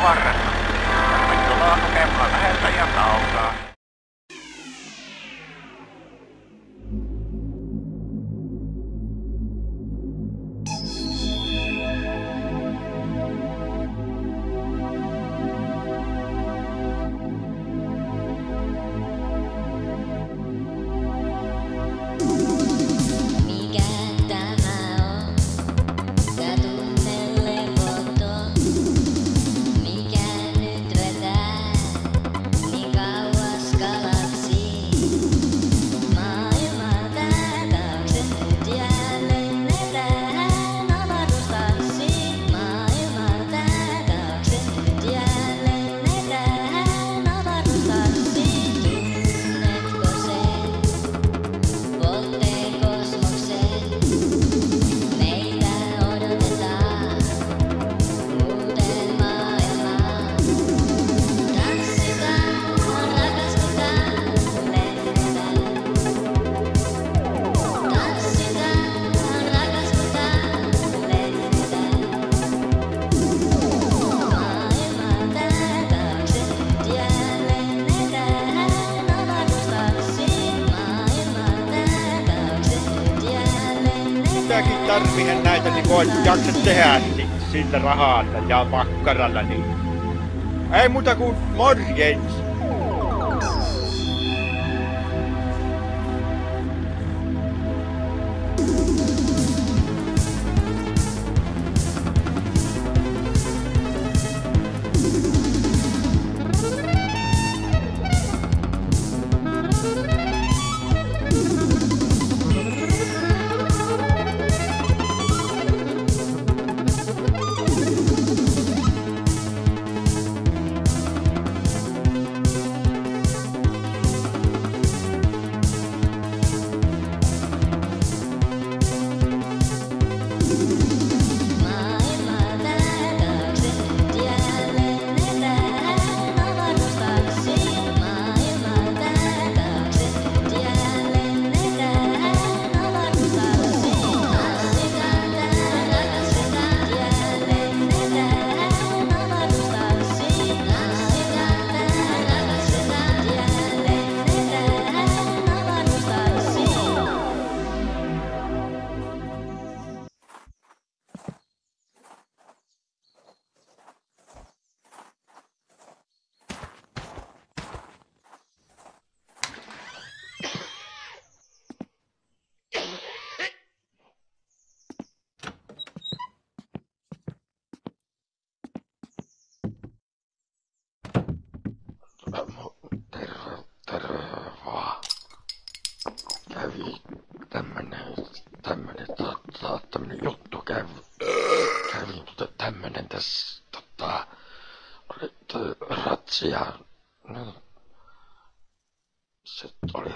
varrella. Tervetuloa lukemaan läheltä ja kaukaa. Minäkin tarvihen näitä, niin kun jaksat tehdä sillä rahalla ja makkaralla, niin ei muuta kuin morjens. Terve vaan. Kävi tämmönen juttu kävi tämmönen tässä oli ratsia. No, se oli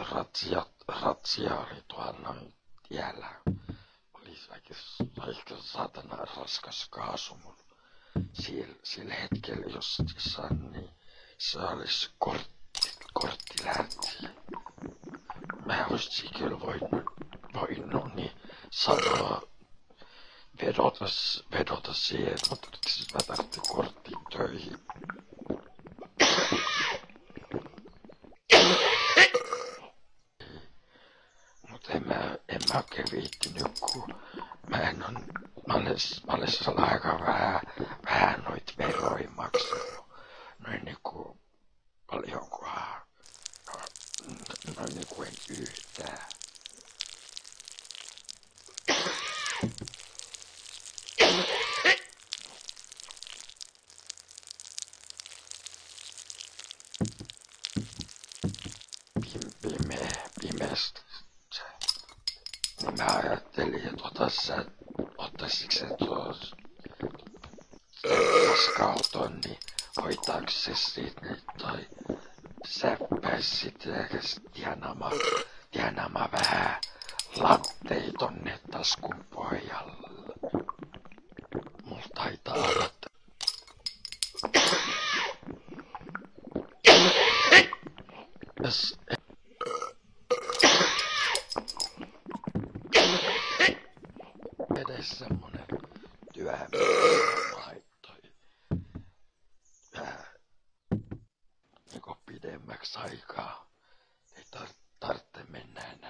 ratsia oli tuolla noin tiellä. Oli aika saatana raskas kaasu mun sillä hetkellä jossain, niin se olisi kortti lähti. Mä olisin kyllä voinut niin sanoa vedota siihen, mutta mä tarvitsin korttiin töihin. Mut en mä oikein viittinyt, kun mä olen siellä aika vähän noit veroja maksanut. Noin niinku paljonkohan. Noin niinku en yhtään. Pimeästä. Niin mä ajattelin, että ottaisitko se tuossa auton, niin hoitaako se siitä nyt toi säppäis sitten tienaamaan vähän latteja tonne taskun pohjalle. Mulla taitaa olla. Edes semmonen työhön laittoi. pidemmäksi aikaa. Ei tarvitse mennä enää.